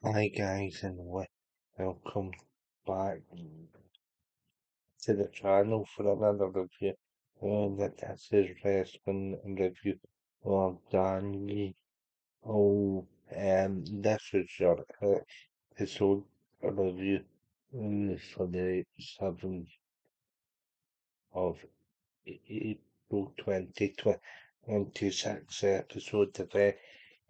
Hi guys and welcome back to the channel for another review. And this is wrestling review of Danny. This is your episode review for the 7th of April 2026 episode of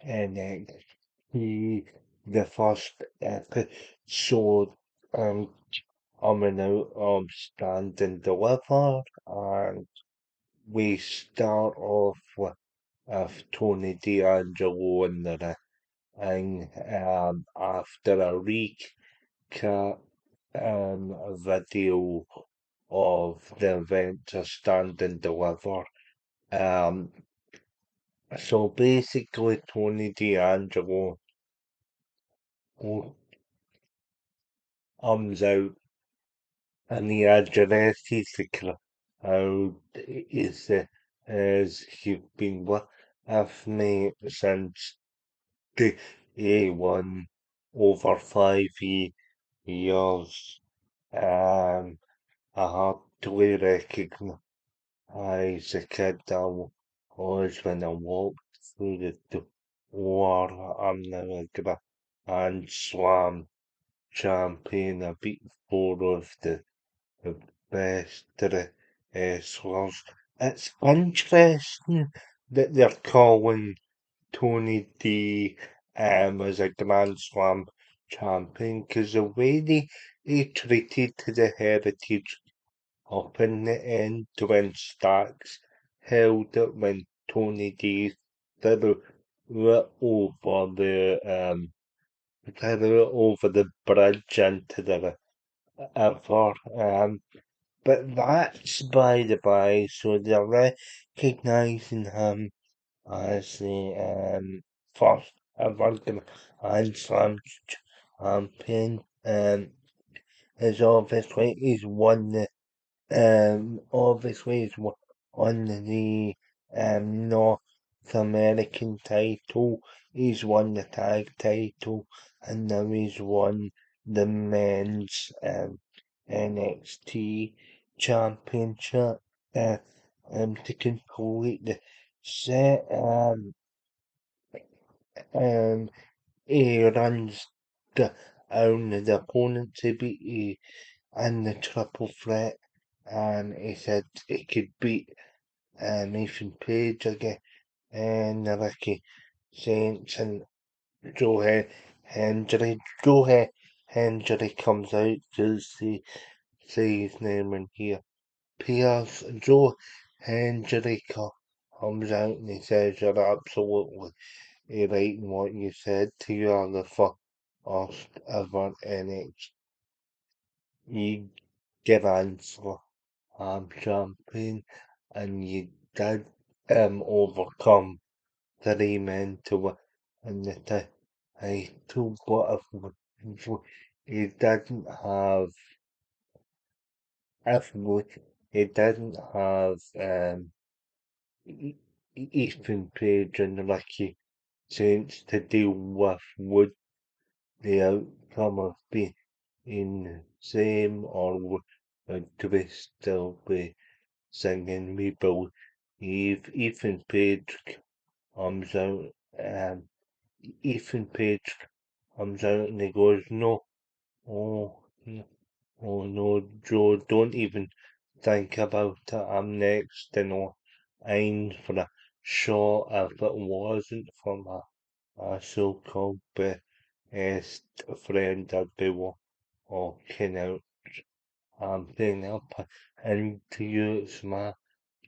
NXT. The first episode coming out of Stand and Deliver, and we start off with Tony D'Angelo in the ring, after a recap video of the event to Stand and Deliver. Um, so basically, Tony D'Angelo comes out and he addresses the crowd. Is he's been with me since the A1 over 5 years. I hardly recognise the kid that was when I walked through the door. I'm now a Grand Slam champion. I beat four of the best wrestlers. It's interesting that they're calling Tony D as a Grand Slam champion because the way they treated the heritage up in the end when Stacks held it when Tony D threw it over the bridge into the river. But that's by the by, so they're recognising him as the first ever Grand Slam champion. As obviously he's won the obviously he's won the North American title. He's won the tag title, and now he's won the men's NXT championship. Uh, to complete the set, um, he runs down the opponent to beat in the triple threat, and he said he could beat Nathan Page again, and Ricky Saints and Hendry. Hendry comes out to say his name in here. Pierce Joe Hendry comes out and he says you're absolutely right in what you said. You are the first ever NXT Grand Slam champion, and you did overcome three men to win the title, but if he didn't have, if he didn't have Ethan Page and Ricky Saints to deal with, would the outcome have been the same, or would we still be singing We Believe? Ethan Page comes out, Ethan Page comes out and he goes, no, oh, oh no, Joe, don't even think about it. I'm next in line for a shot if it wasn't for my so-called best friend. I'd be walking out. I'm playing up into you. It's my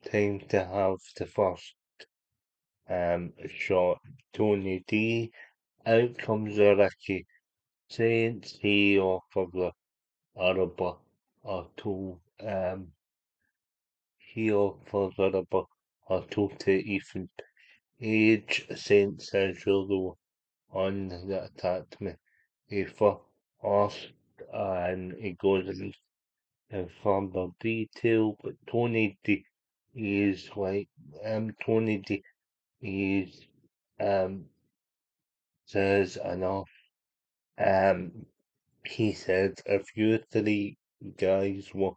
time to have the first shot. Tony D. Out comes the Ricky Saints. He offers the Araba a tool. He offers Araba a tool to Ethan Page. Saints says you're the one that attacked me. He first, and he goes in further detail, but Tony D is like Tony D is um says enough. Um, he said if you three guys were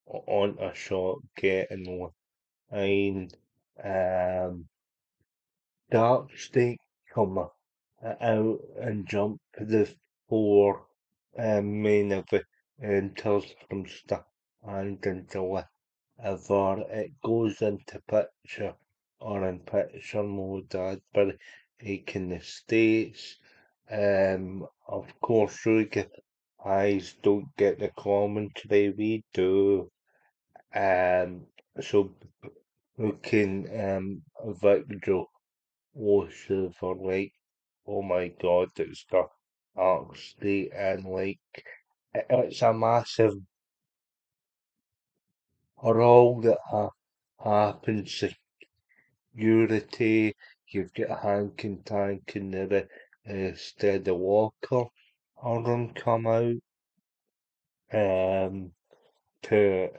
on a shot getting line, um, Dark State come out and jump the four main eventers from start and until whenever it goes into picture or in picture mode but in the States. Of course you guys don't get the commentary we do. Um so we can Victor was for like, oh my god, it's got Oxley and like it's a massive role that happens. Security, you've got Hank and Tank and the Steady Walker, all them come out um to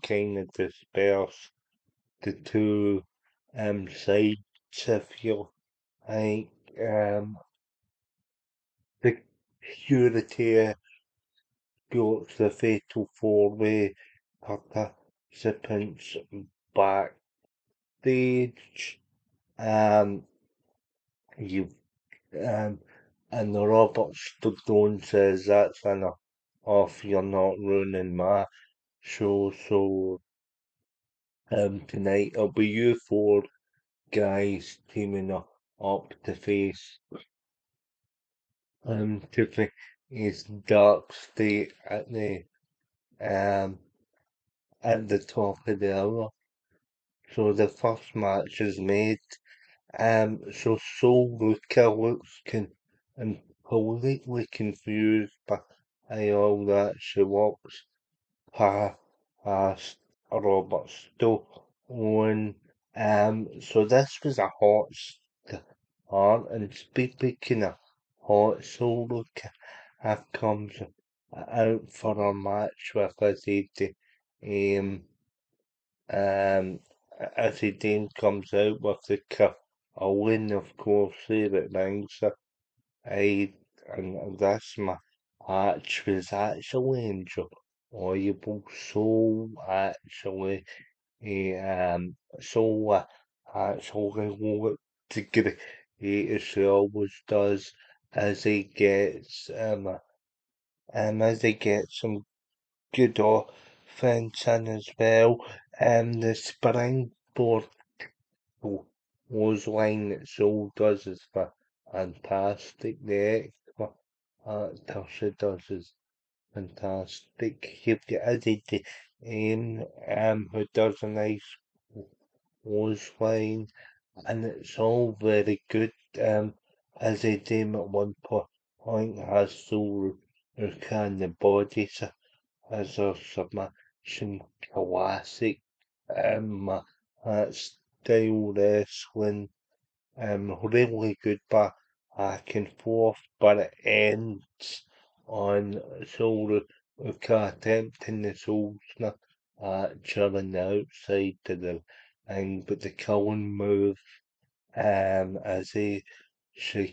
kind of disperse the two sides, if you like. The security got the fatal four-way participants backstage. Um, you um, and the Robert Stone says that's enough. Off, you're not ruining my show. So tonight it'll be you four guys teaming up to face to face Dark State um at the top of the hour. So the first match is made. So Luca looks completely confused by all that. She walks past Robert Stone. So this was a hot start, and speaking of hot, so Luca comes out for a match with Izzy. Um, um, Izzy Dean comes out with a win, of course, here at Langsir. I and this match was actually enjoyable. So actually, so actually looked great as he always does as he gets some good offense in as well. The springboard line that Soul does is fantastic. The actor she does is fantastic. You've got Eddie who does a nice Rose line, and it's all very good. Eddie Dame at one point has Soul who can the body as a submission classic. Style wrestling. Really good back and forth, but it ends on Soulka attempting the Soul Snap on the outside to the ring, but the Cohen move, as she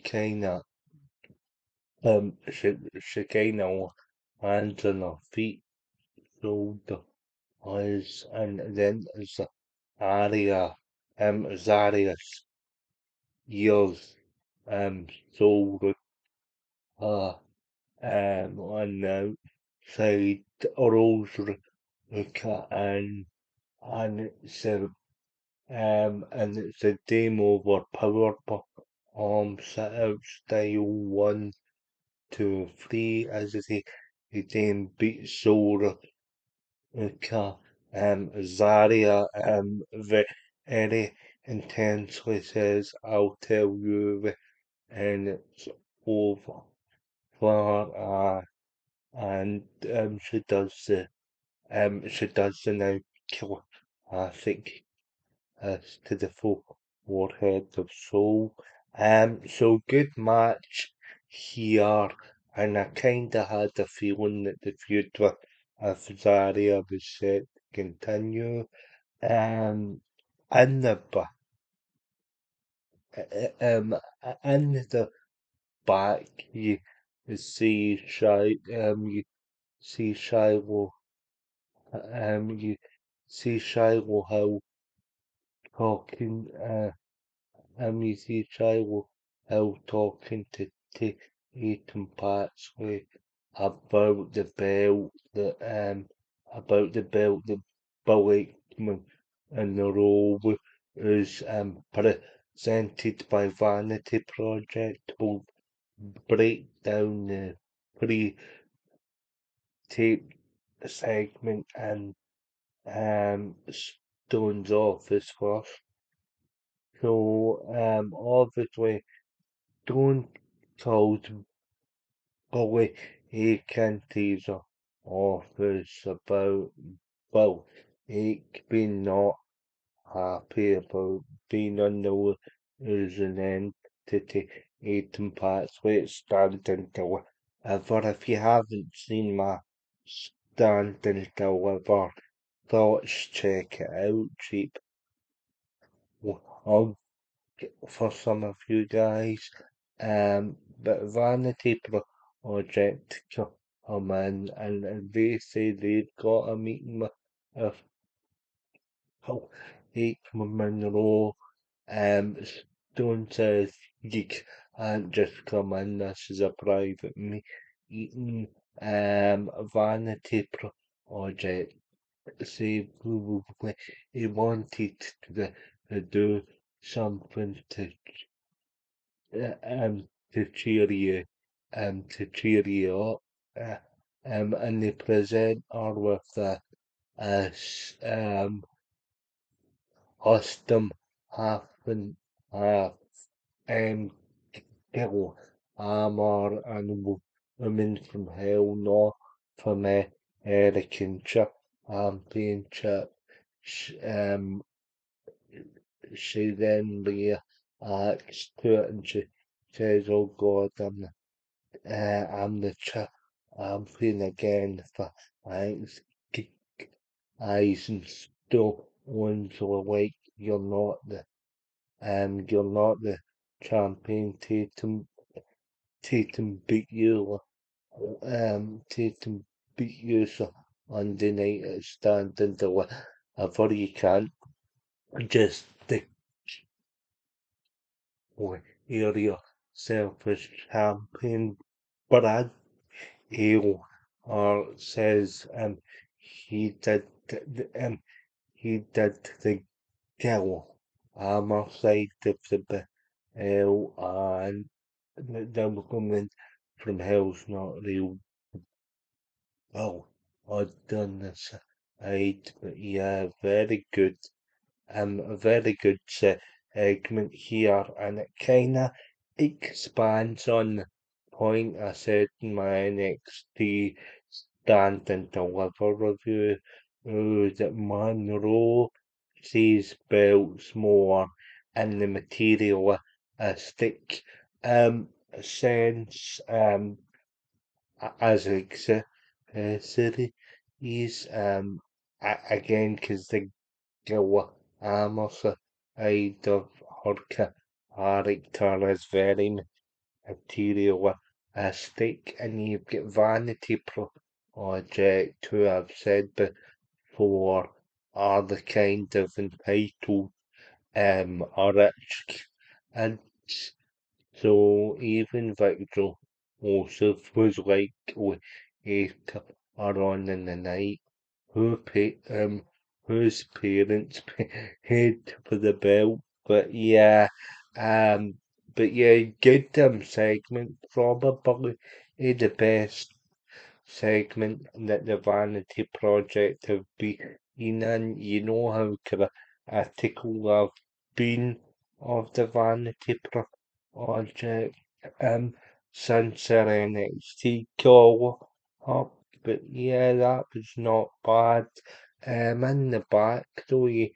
kinda, she kinda lands on her feet, shoulder eyes, and then Zaria, Zaria's ears, shoulder uh, on the outside rolls cut and it's a game over power sit out style 1, 2, 3 as I say he then beats Sora Zaria very intensely says I'll tell you and it's over for and she does the now kill I think to the full forehead of Soul. So good match here, and I kinda had the feeling that the feud with Zaria was set to continue. Um, in the in the back, see you see Shiloh, you see Shiloh how talking, you see Shiloh how talking to Ethan Patsway about the belt that Bill and the role is presented by Vanity Project will break down the pre-tape segment and Stone's office first. So obviously Stone told Billy he can't teaser office about Bill. He been not happy about being under as an entity, eating parts where it's standing deliver. If you haven't seen my stand and deliver thoughts, check it out, cheap. I'll for some of you guys. But Vanity Project come in and they say they've got a meeting with oh, Aikman Monroe. Stone says you can't just come in, this is a private meeting. Vanity Project say he wanted to do something to cheer you up. Uh, and they present her with a custom half and half um kill armor and women from hell north from Hurricane Championship. She then reacts to it and she says, "Oh God, I'm the champion again for thanks, eyes and stones like you're not the champion. Tatum beat you, Tatum beat you so on the night at standing deliver. You can't just stick with yourself as champion, but I Hale says he did he did the kill armor side of the hell and the woman from hell's not real well I've done this side but yeah a very good segment here, and it kind of expands on the point I said in my NXT Stand and Deliver review that Monroe sees belts more in the materialistic sense as accessories again because the Amos side of her character is very materialistic, and you've got Vanity Project, who I've said before, are the kind of entitled, are rich kids. So even Victor also was like, later on in the night who whose parents paid for the bill. But yeah, um, good segment, probably the best segment that the Vanity Project have been in. You know how critical I've been of the Vanity Project since their NXT call up. But yeah, that was not bad. In the back though, you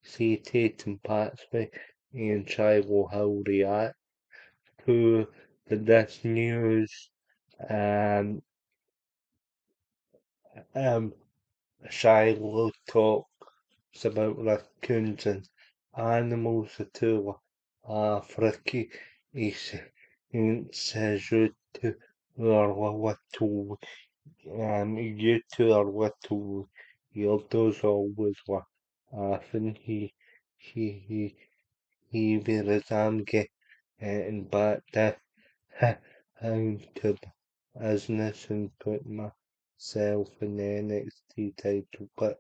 see Tatum Patsy and Shiloh Hill react to this news. Um, um, Shiloh talks about raccoons and animals too. Freaky, he says to are a little, you two are little weirdos always laughing. He, he was getting back to to business and put myself in the NXT title, but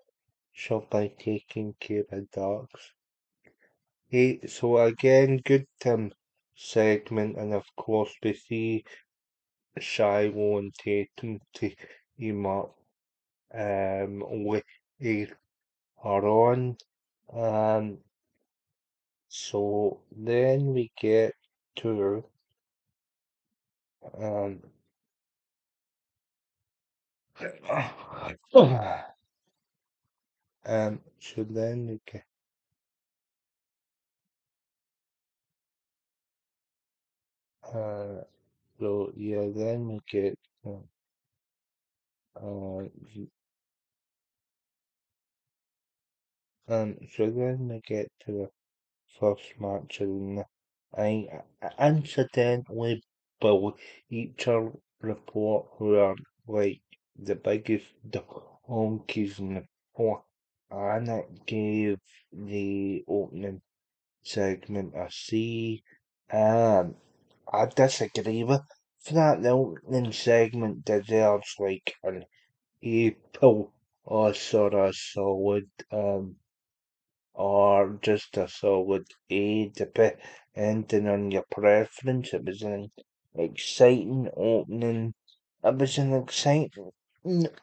shall by taking care of dogs. Hey, so again, good segment, and of course we see Shiloh and Tatum team up later on. Um, so then we get to um, so then we get uh, so yeah, then we get uh, so then we get to the first match and I incidentally Bleacher Report who are like the biggest donkeys in the floor and it gave the opening segment a C. I disagree with that. The opening segment deserves like an A or sort of solid or just a solid A, depending on your preference. It was an exciting opening. It was an exciting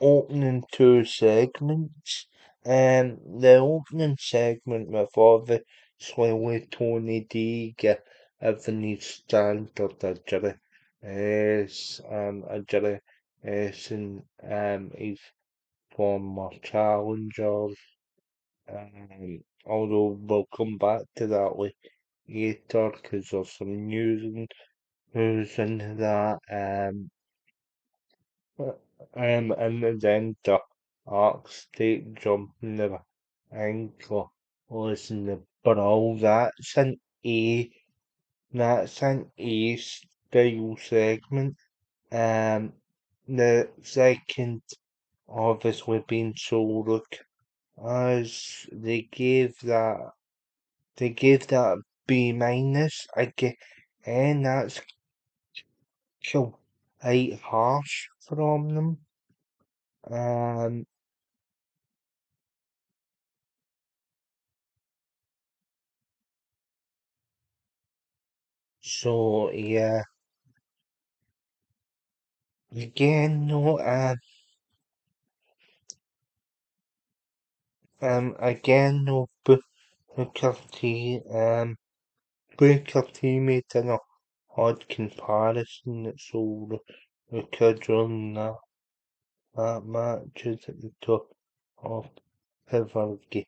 opening two segments. The opening segment with obviously with Tony D having his standard addressing his former challengers. Although we'll come back to that later because there's some news in that. And then the arc state jumping the ankle. Listen, the brawl, that's an A style segment. Um, the second obviously being solo as they gave that B minus again, and that's quite harsh from them. Um, so yeah, again, no, again, no, Booker T, Booker T made an odd comparison that so Booker during that match is at the top of ever game.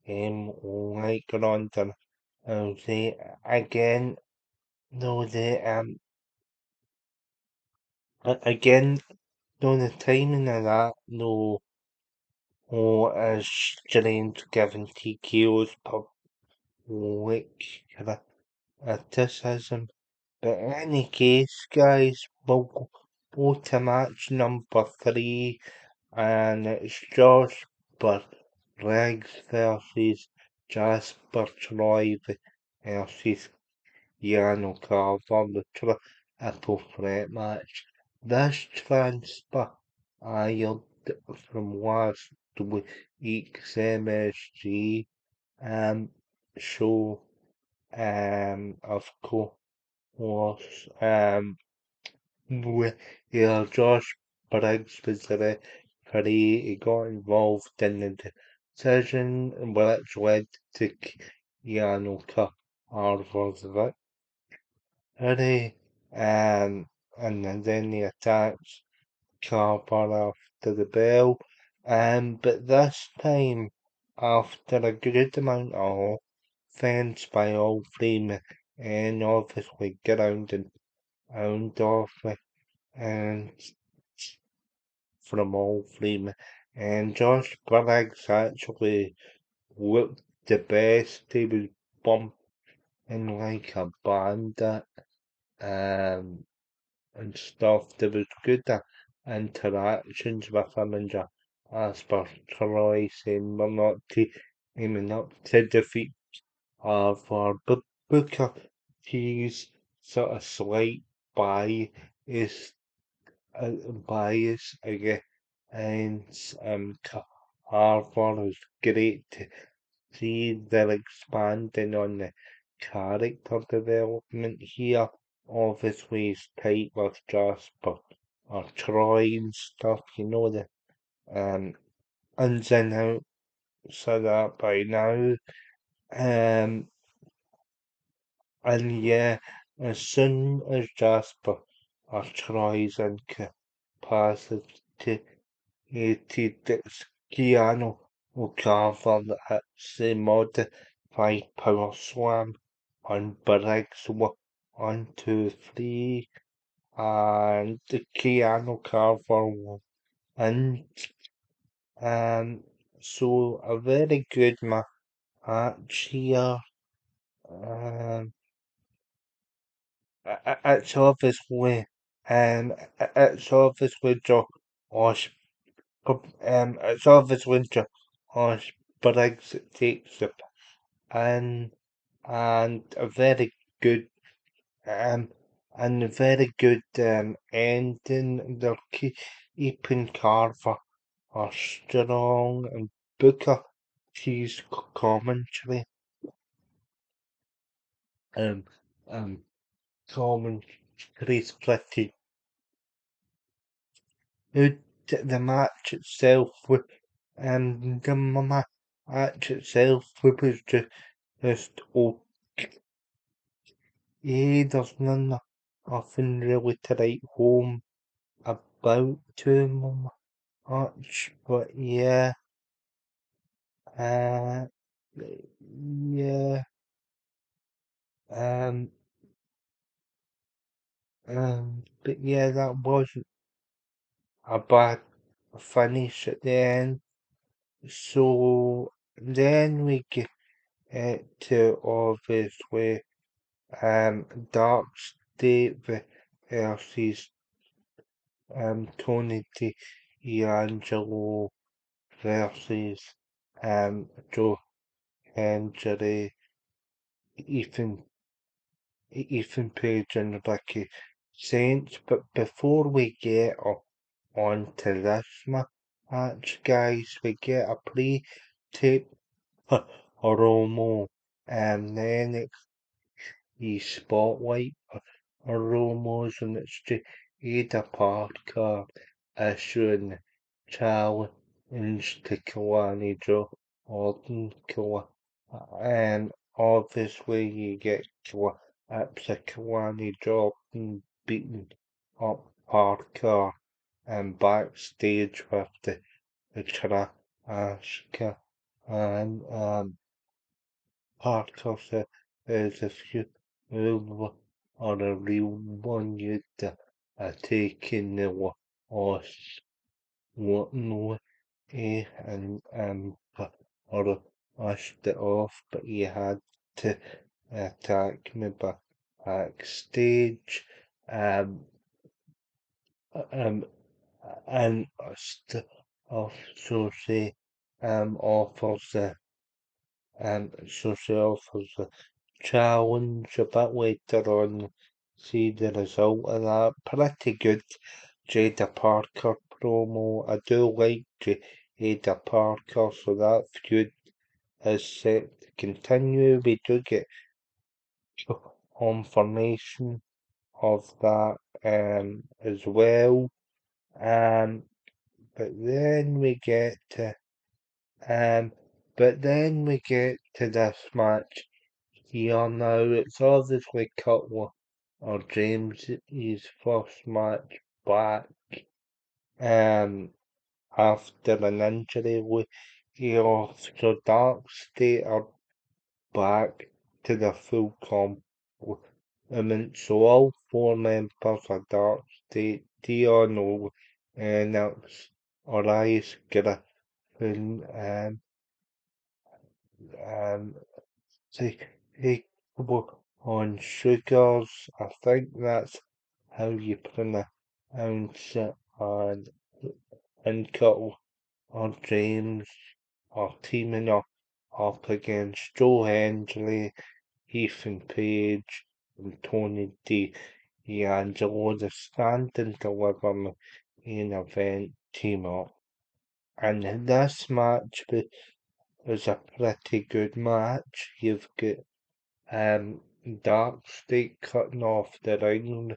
Like London. They again, though the again, though the timing of that, no, as strange given TKO's public criticism. But in any case, guys, we'll go to match number 3, and it's Josh Briggs versus Jasper Troy versus Yano Carver, the triple threat match. This transpired from last week's MSG show, of course, where Josh Briggs was the referee. He got involved in the decision, which led to Yano Carver's victory. And then he attacks Carver after the bell. But this time, after a good amount of offence by all three men, and obviously ground and pound off and from all three men. And Josh Briggs actually looked the best. He was bumping like a bandit. um, and stuff. There was good interactions with him and as per Troy saying we're not aiming up to defeat for Booker. He's sort of slight bias, bias against Carver is great to see they're expanding on the character development here. Obviously, it's tight with Jasper or Troy and stuff, the ins and outs of that by now. Um, and yeah, as soon as Jasper or Troy's incapacitated, it's Keanu O'Carver that hits the modified power slam on Briggs 1, 2, 3, and the Keanu Carver and so a very good match here. Um, it's obviously it's obviously Josh it's obviously Josh Briggs that takes the pin and a very good um and a very good ending. They're keeping Carver are strong and Booker T's commentary um um commentary's pretty good. The match itself the match itself was just okay. There's nothing really to write home about too much, but yeah, uh, yeah, um, but yeah, that wasn't a bad finish at the end. So then we get to obviously Dark State versus Tony D'Angelo versus Joe Hendry, Ethan Page and Ricky Saints. But before we get on to this match, guys, we get a pre-tape promo and then the spotlight promos and it's Ada Parker issuing challenge to Kalani Joe Orton and obviously you get Kalani Jordan beating up Parker and backstage with the Trashka and Parker says if you are a real one you'd taken the loss one way and or rushed it off, but you had to attack me backstage. Um, um, and also say offers so she offers a challenge a bit later on. See the result of that. Pretty good Jada Parker promo. I do like Jada Parker, so that feud is set to continue. We do get confirmation of that as well. Um, but then we get to um, this match here now. It's obviously Cutler or James his first match back after an injury with off. So Dark State are back to the full complement. So all four members of Dark State, Dion Alex, Elias Griffin, um, they, they on Sugars. I think that's how you pronounce it. And Cuttle or James are teaming up against Joe Hendry, Ethan Page, and Tony D'Angelo. The Stand and Deliver main event team up. And this match was a pretty good match. You've got Dark State cutting off the ring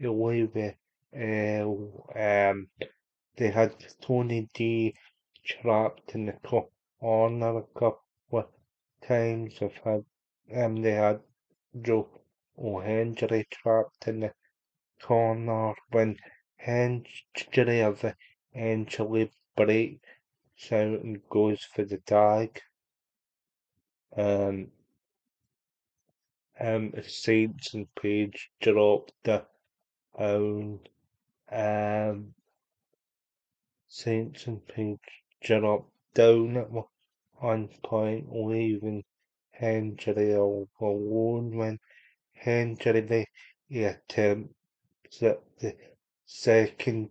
away with they had Tony D trapped in the corner a couple of times. They had Joe O'Hendry trapped in the corner when Hendry eventually breaks out and goes for the tag. Um, Saints and Page dropped down. Um, Saints and Page dropped down at one point, leaving Hendry alone when Hendry attempts at the second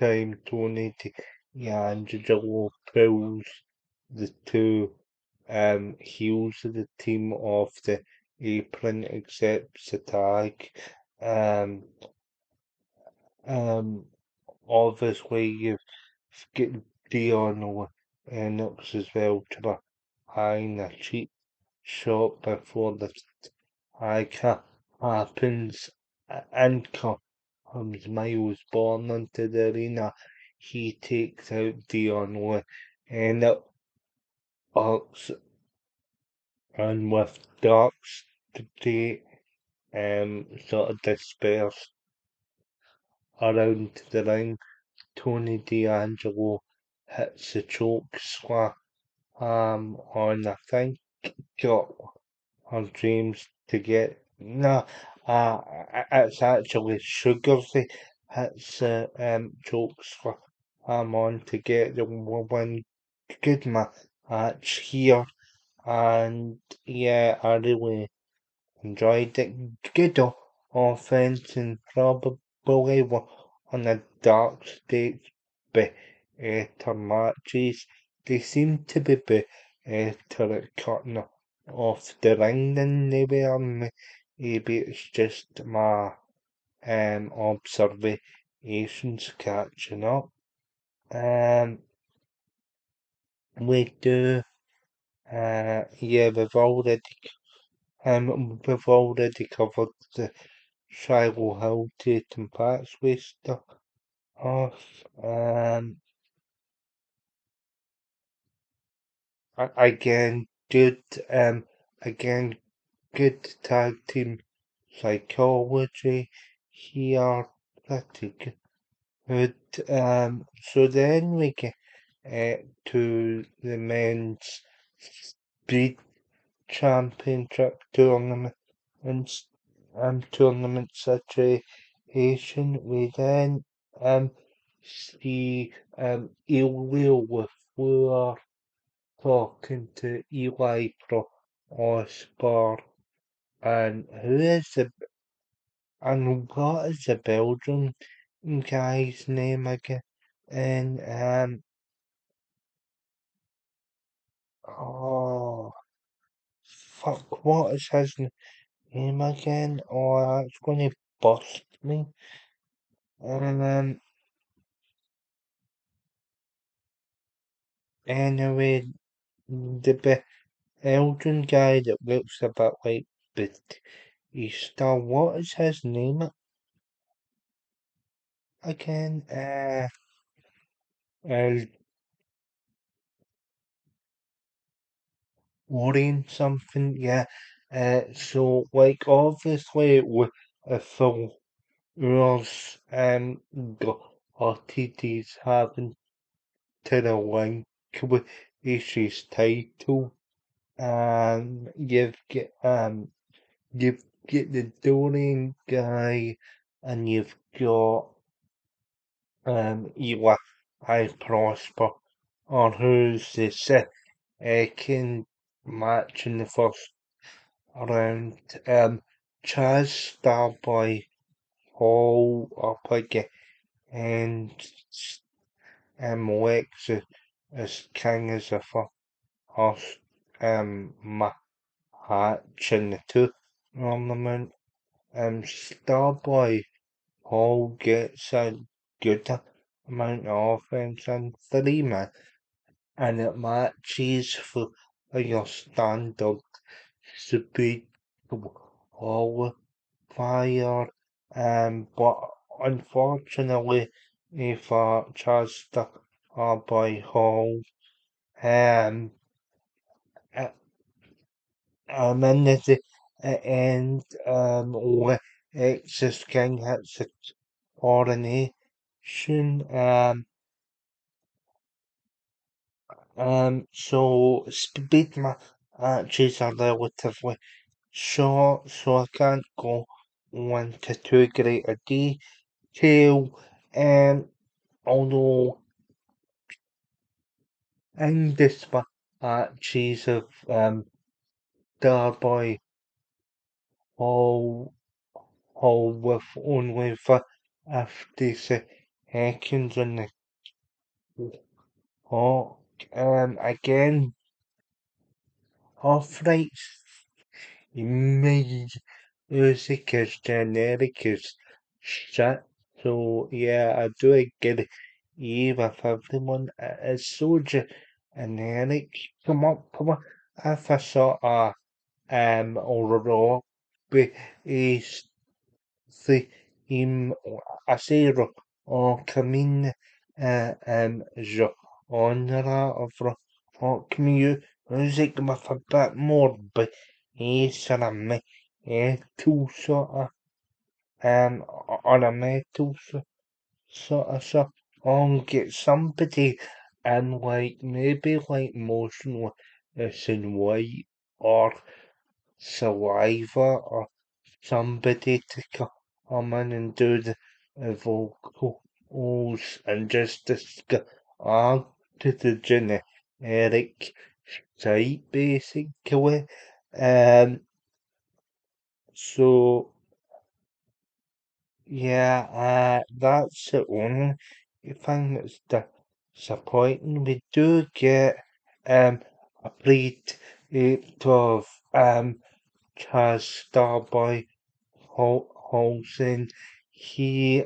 time. Tony D'Angelo pulls the two heels of the team off the apron, accepts the tag. Um, um, Obviously, you've got Dion Lennox as well trying a cheap shot before the tag happens. And comes Miles Bourne into the arena. He takes out Dion Lennox and with Dark State sort of dispersed around the ring. Tony D'Angelo hits the choke slam on, I think, got on James to get. No, it's actually Sugars he hits the choke slam on to get the win. Good match here, and yeah, I really enjoyed it. Good offense and probably one on the Dark State's better matches. They seem to be better at cutting off the ring than they were. Maybe it's just my observations catching up. Um, we do. Yeah, we've already covered the Shiloh Hill Tatum Patchway stuff. Again, again, good tag team psychology here, pretty good. So then we get to the men's speed championship tournament situation. We then see Elio with Fleur talking to Eli Pro Oscar and what is the Belgian guy's name again? And oh fuck, what is his name again? Oh, it's going to bust me. And anyway, the Belgian guy that looks a bit like Batista, what is his name again? Uh, Orient something, yeah. So like obviously with Phil Ross Ortiz having to the link with Ishi's title, you've got the Dorian guy and you've got Eli Prosper on who's the second match in the first round. Chaz Starboy Hall up against Lex as King as a first match in the tournament. Starboy Hall gets a good amount of offense in 3 minutes, and it matches for your standard speed qualifier. But unfortunately, for Chester by Hall, um, uh, in the end, Alexis King hits a coronation. So speed matches are relatively short, so I can't go into too great a detail. Although in this matches of Darby Hall, Hall with only 50 seconds on the clock. Again, off rights music is generic as shit. So yeah, I do agree with everyone. It's so generic. Come on. If I saw a rock based theme, I say rock or come genre of rock music with a bit more bass and a metal on a metal song, get somebody and like maybe like motionless in white or saliva or somebody to come in and do the vocals and just to the generic type basically. Um, so yeah, that's the only thing that's disappointing. We do get a plate of Chaz Starboy Holson. He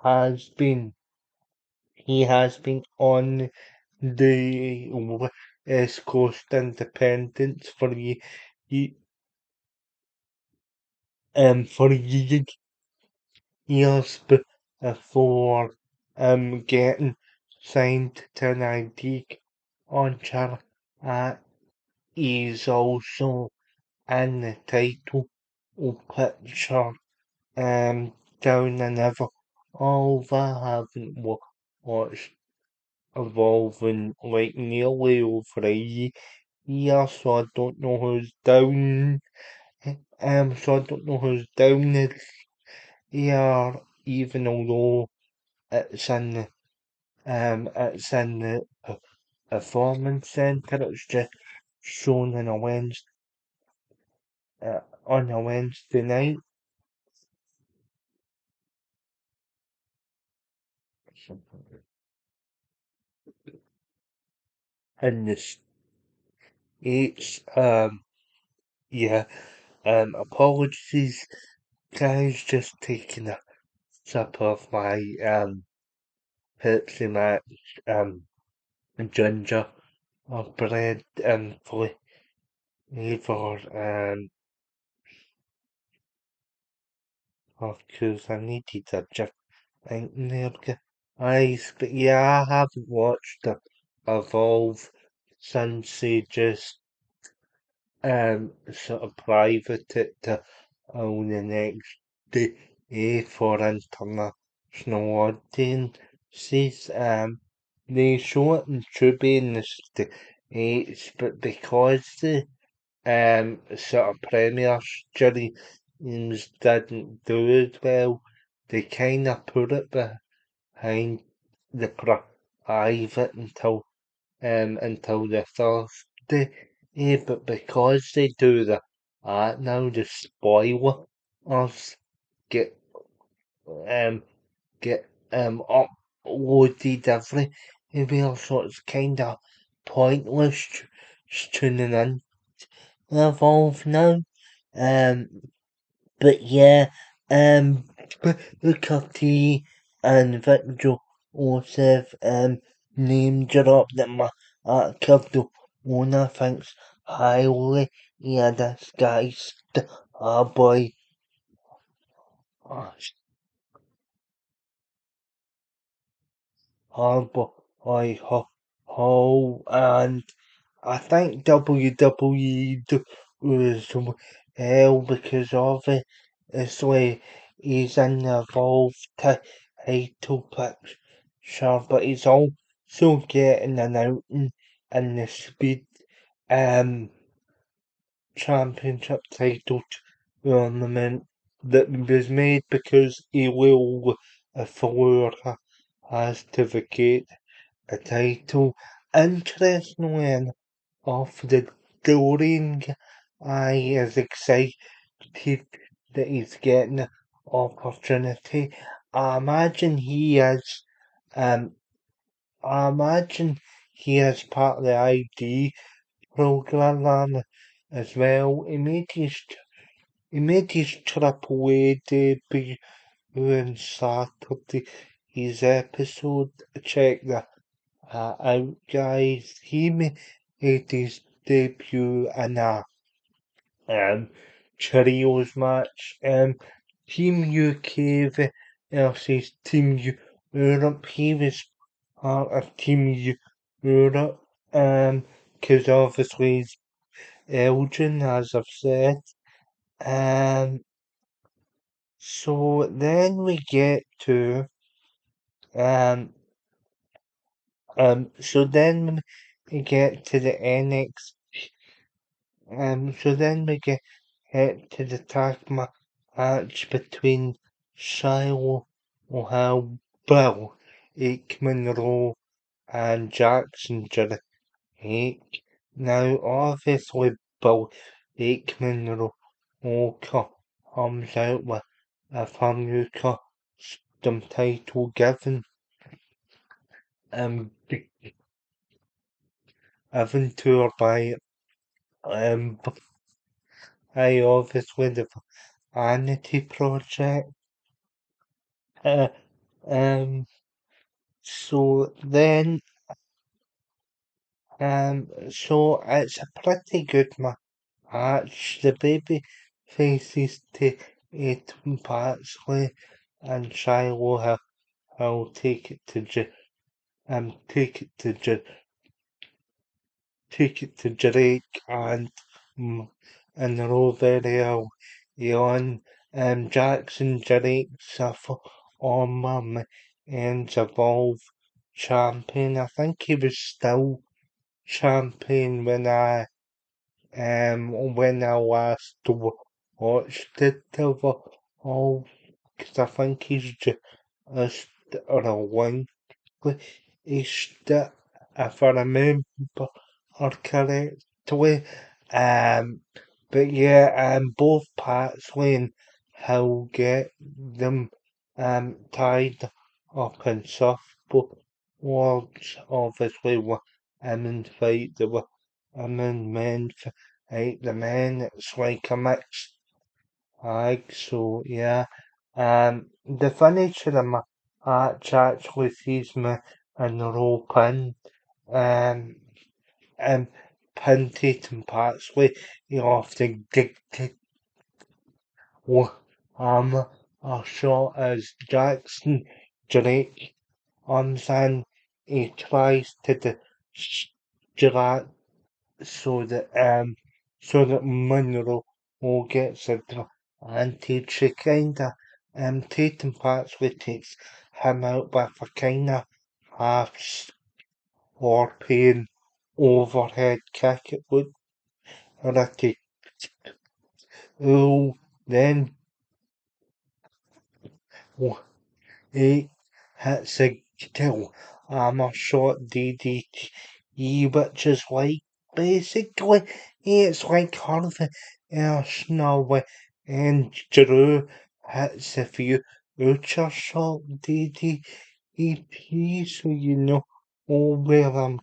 has been on the West Coast Independence for years before getting signed to an ID contract. He's also in the title picture down and ever. Although I haven't watched Evolving like nearly over a year, so I don't know who's down. So I don't know who's down this year, even although it's in the performance centre. It's just shown on a Wednesday night. In the States. Yeah. Apologies, guys. Just taking a sip of my Pepsi Max ginger bread and flavor of course I needed a drink there, guys. But yeah, I haven't watched the Evolve since they just sort of private it to own the next day for international audiences. They show it in Tubi in the States, but because the sort of premiere streams didn't do as well, they kind of put it behind the private until the Thursday. But because they do that now, they spoil it. us get um get uploaded every so it's kinda pointless tuning in Evolve now. Um but yeah, um Booker T and Victor Joseph name drop that my crypto owner thinks highly. Yeah, this guy's boy. uh, Harbour I Ho and I think WWE was hell because of it. It's like he's in the Evolve title picture, but he's also getting an outing in the Speed um championship title tournament that was made because he will Fleur has to vacate a title. Interestingly enough, the Dorian I is excited that he's getting the opportunity. I imagine he is um I imagine he is part of the ID program as well. He made his triple A debut on Saturday. His episode, check that out, guys. He made his debut in a um, trios match. Team UK versus Team Europe. He was part of Team Europe. Because obviously he's Elgin, as I've said. Um, so then we get to um so then we get to the NX so then we get to the tag match between Shiloh O'Hare, Bill Aikman Rowe and Jackson Drake. Now obviously Bill Aikman Rowe comes out with a family custom title given given to her by um I obviously the Vanity Project. Uh, um, so then, so it's a pretty good match. The baby faces to Aiton Patsley and Shiloh will take it to Drake and Roe very early on. Jackson Drake suffer on ends Evolve champion. I think he was still champion when I last watched it all because I think he's just relinquished it if I remember correctly. Um, but yeah, both Patsley and Hill get them tied up in surfboards. Obviously, women fight the women, men fight the men. It's like a mixed bag. So yeah, the finish of the match actually sees me in the rope in. Um, and Punted and Patsley, you often dictate what a shot as Jackson Drake comes in. He tries to distract so that Monroe gets advantage. She kinda Tatum Patsley takes him out with a kinda half scorpion overhead kick. It would Ricky. Oh, then he hits a kill. A short DDT, which is like basically it's like Harvey Snowy and Drew hits a few ultra short DDEP, so you know where I'm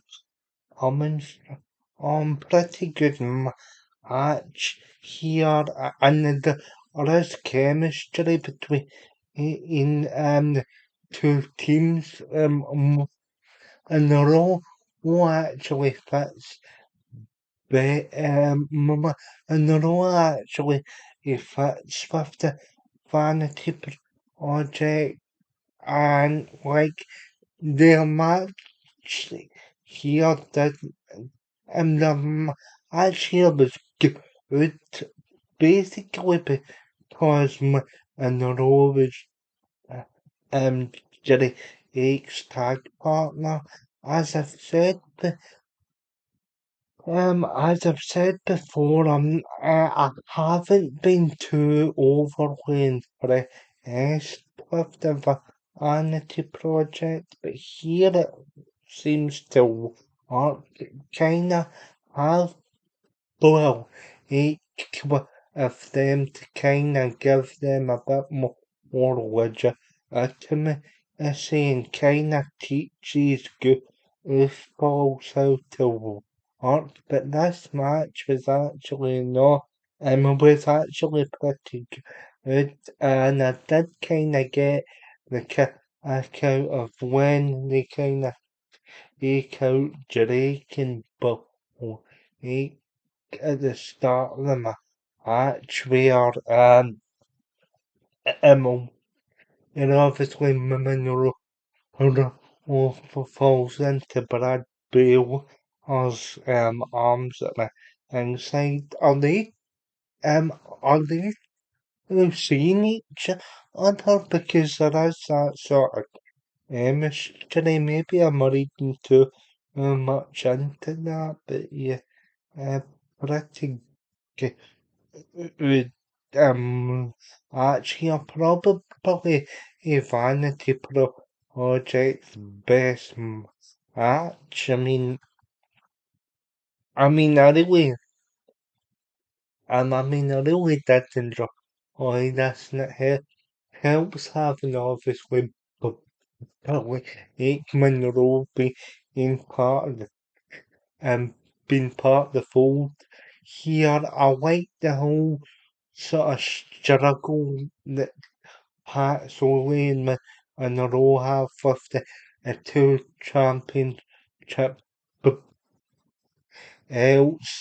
coming from. Pretty good match here, and there is chemistry between the two teams in the role who actually fits and the role actually it fits with the vanity project and like their match here did and the match here was good basically because and the role was uh, Jerry Ake's tag partner as I've said as I've said before, I haven't been too overly impressed with the Vanity Project, but here it seems to work. Kinda have, well, each of them to kinda give them a bit more legitimacy and kinda teaches goofballs how to work. But this match was actually not, was actually pretty good, and I did kinda get the kick out of when they kinda take out Drake and Bull at the start of the match where um and obviously Monroe falls into Brad Bale's arms at the inside. Are they seeing each other because there is that sort of chemistry? Maybe I'm reading too much into that, but yeah, pretty good. Would actually probably a Vanity Project's best match. I really did enjoy this, and helps having obviously probably Aikman Rowe being part of the being part of the fold here. I like the whole sort of struggle that Pat Soley and the Row have with the two championship belts.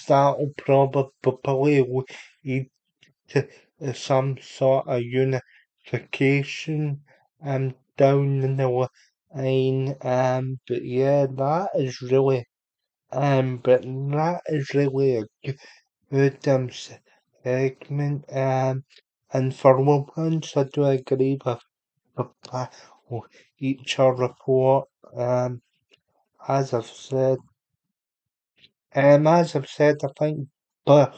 That'll probably lead to some sort of unification down the line. But yeah, that is really a good segment. And for once, I do agree with reply or each report. As I've said, I think, but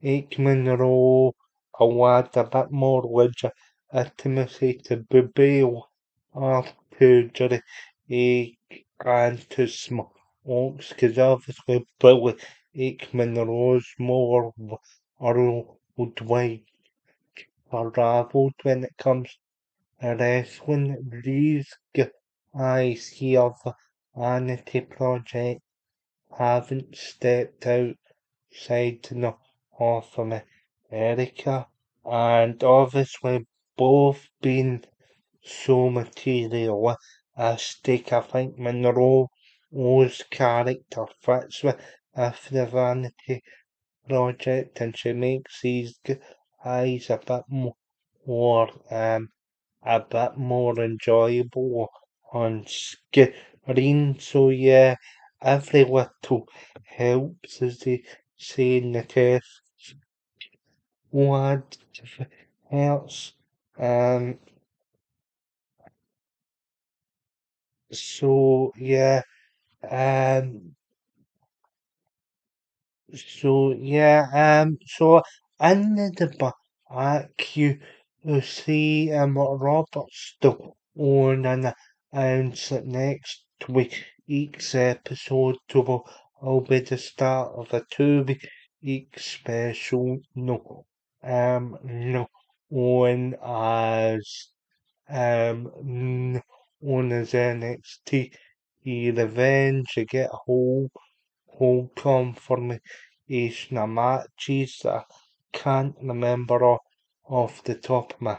Aikman Rowe allowed a bit more legitimacy to Bale to Jerry and to Smokes, because obviously Billy Aikman Rowe's more worldwide unraveled when it comes wrestling. These guys here, the Vanity Project, haven't stepped outside to North America, and obviously both been so materialistic. I think Monroe's character fits with the Vanity Project, and she makes these guys more um a bit more enjoyable on screen. So yeah, every little helps, as they say in the test. What else? Um. So yeah. Um. So in the back you see Robert Stone and announce that next week's episode will be the start of a 2 week special. No. known as known as NXT Revenge. You get a whole confirmation of matches that I can't remember off the top of my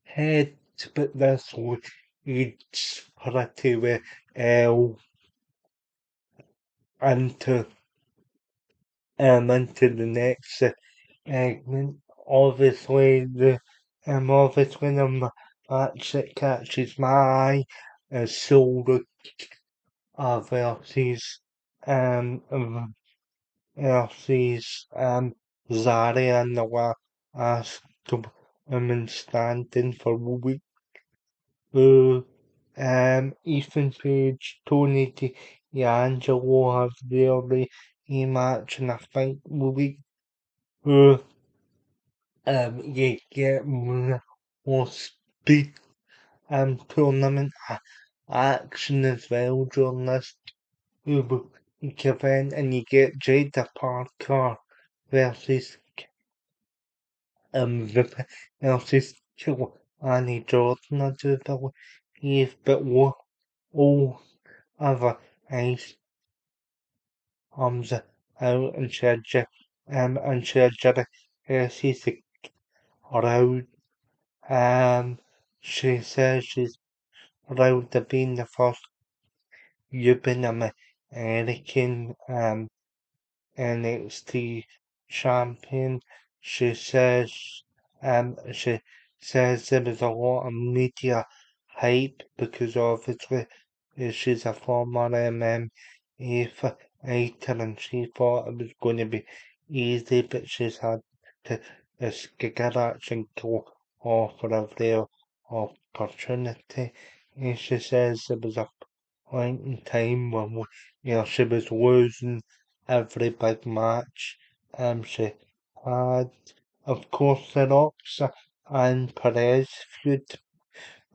head, but this leads pretty well into into the next segment. Obviously the match that catches my eye is Solo versus um Zarya and the last women standing for week. Ethan Page, Tony D'Angelo have their rematch, and I think uh, you get more speed tournament action as well during this event, and you get Jada Parker versus versus Annie Jordan, I do believe, but all other ice comes out and said Jada he's around. She says she's proud of being the first Cuban American NXT champion. She says she says there was a lot of media hype because obviously she's a former fighter and she thought it was going to be easy, but she's had to scratch and go off for a real opportunity. And she says there was a point in time when she was losing every big match she had. Of course, the Rocks and Perez feud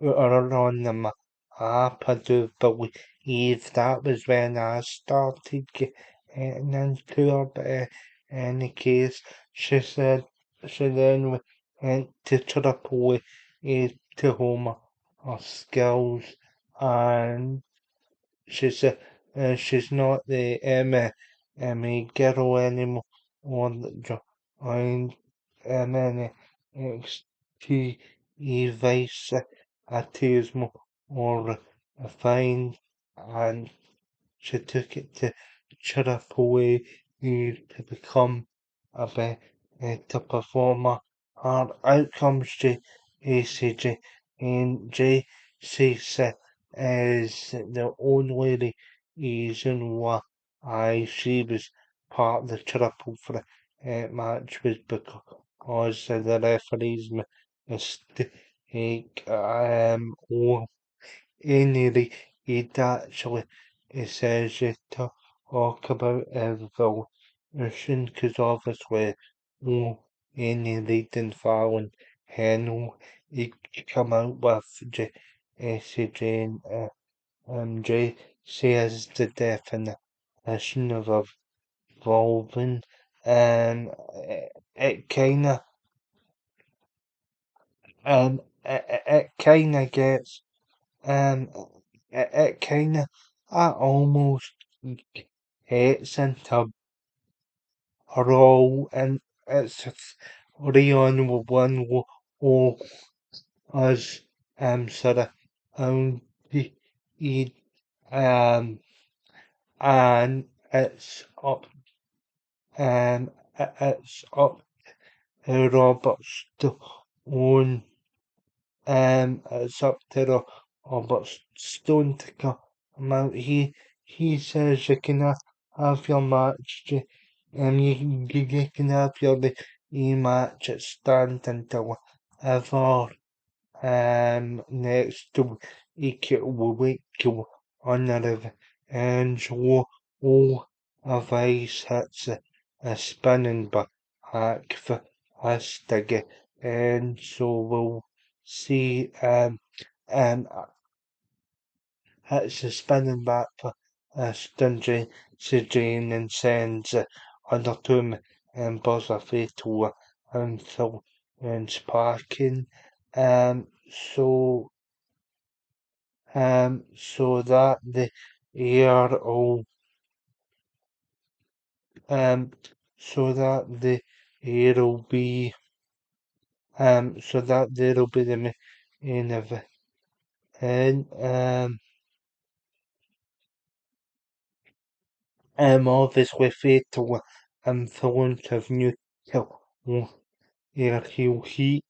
are on the map. I do believe that was when I started getting into her, but in any case, she said she then went to Triple to home her skills, and she's not the girl anymore that joined NXT Vice Atismo or refined, and she took it to Chirapaway to become a better performer. Her outcomes to ACJ and JCC is the only reason why she was part of the triple threat match was because of the referee's mistake. Any it actually it says you talk about evolution because obviously any leading Fallon Henry he come out with SJ and J says the definition of evolving and it kinda it kinda gets Um, it kinda, I almost hates into a role, and it's Leon with one or as sort of the he, um and it's up to Robert Stone. It's up to Robert Stone to come out. He says you can have your match, you can have your match at stand until ever next week on the revenge. Of ice hits a spinning back for us to get, and so we'll see um hits a spinning back for Stingy Jane and sends other two members of Fatal until and sparking. Um, so so that the air will um so that the air will be so that there will be the main event. And obviously fatal influence of nuclear air heat,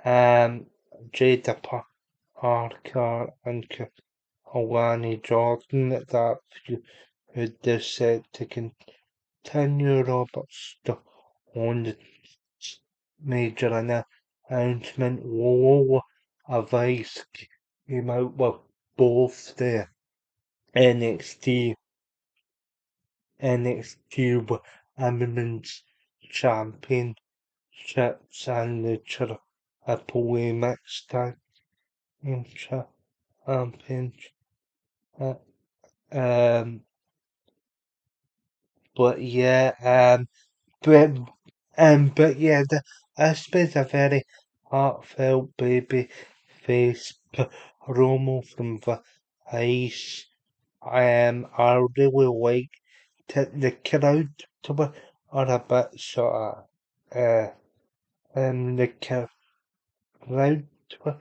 Jada Parker and Alani Jordan that feud is set to continue. Roberts on the major announcement. Whoa, a Vice came out with both the NXT NXT Women's Championships and the Triple Mixed Tag Team Championship. Uh, Um, but yeah, but but yeah, this was a very heartfelt baby face promo from Vice. I really liked the crowd to be are a bit sort of the crowd to be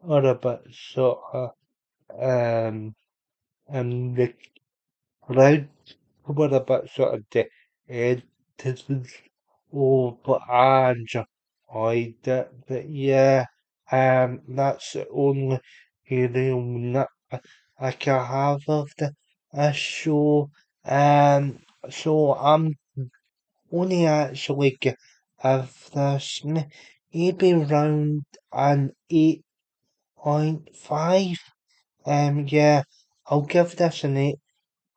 are a bit sort of the crowd were a bit sort of dead oh, but I enjoyed it. But yeah, that's the only real nut I can have of the show. So I'm only actually give this maybe around an 8.5. Yeah, I'll give this an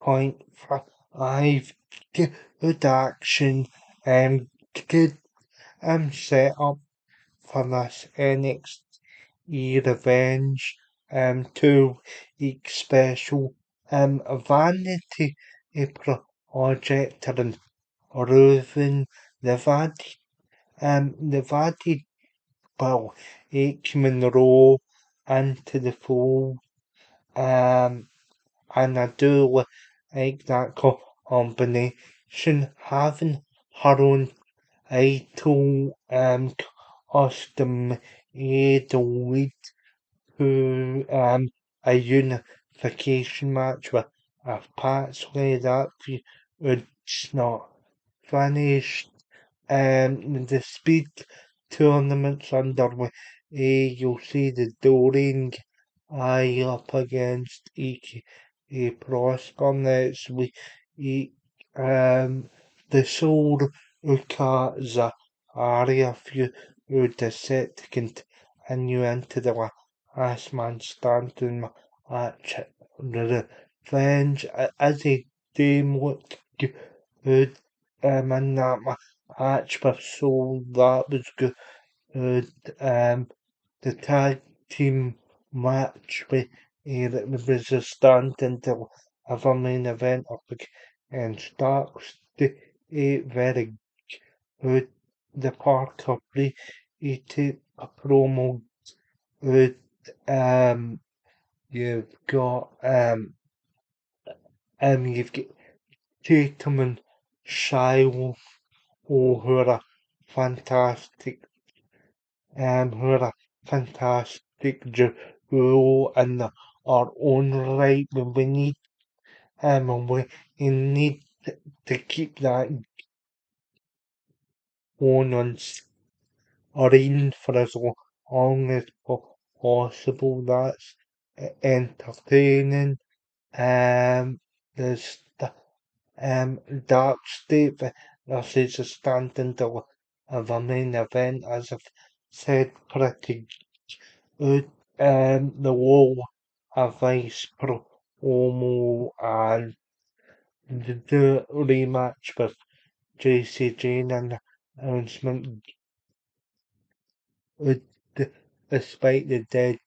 8.5. Good action, good set up for this NXT Revenge 2 week special vanity project and Ruven they've added well H Monroe into the fold um and I do like that combination having her own idol custom made lead to a unification match with a Patsley that would not finish the speed tournaments underway. You'll see the Doring eye up against Prosper next week. The Soul Ukaza area feud is set to continue into the last man standing match. The Revenge as a team looked good in that match with Soul that was good. The tag team match with it was a stand until a main event up against Starks. Very good. The Parker created a promo with you've got you've got Tatum and Shiloh who are a fantastic who are a fantastic duo in our own right. But we need we need to keep that going on screen for as long as possible. That's entertaining. There's Dark State versus the standing of a main event, as I've said, pretty good. The wall of Vice promo and the rematch with JC Jane and the announcement with despite the dead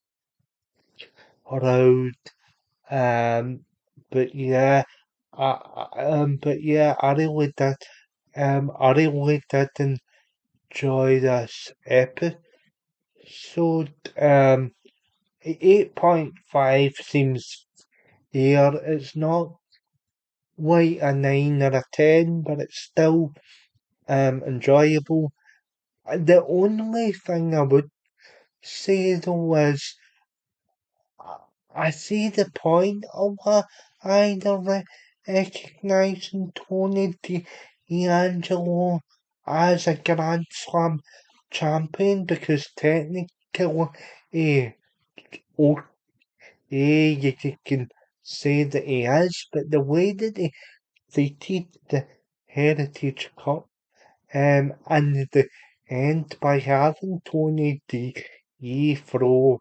crowd. Um, but yeah, but yeah, I really did. I really didn't enjoy this episode. 8.5 seems fair. It's not quite a 9 or a 10, but it's still enjoyable. The only thing I would say though is I see the point of either recognising Tony D'Angelo as a Grand Slam champion because technically, eh, okay, you can say that he is, but the way that they teach the Heritage Cup and the end by having Tony D throw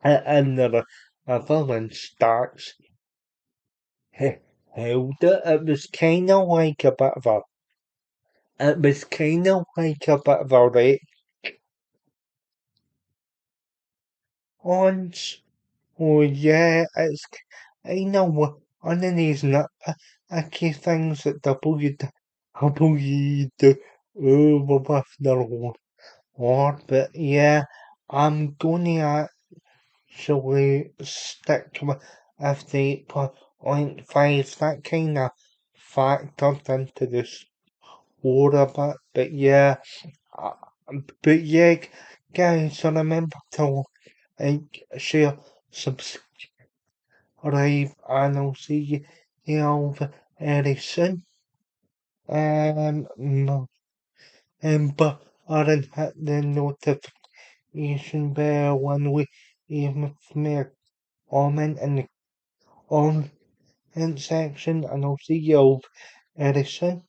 and the other stacks held it. It was kind of like a bit of a response. Oh yeah, it's kind of one of these nitpicky things that WWE do with their Lord, but yeah, I'm gonna actually stick with the 8.5. That kind of factored into the score a bit, uh, but yeah, guys, so remember to like, share, subscribe, and I'll see you all very soon. No, but I didn't hit the notification bell when we even me a comment in the comment section, and I'll see you all very soon.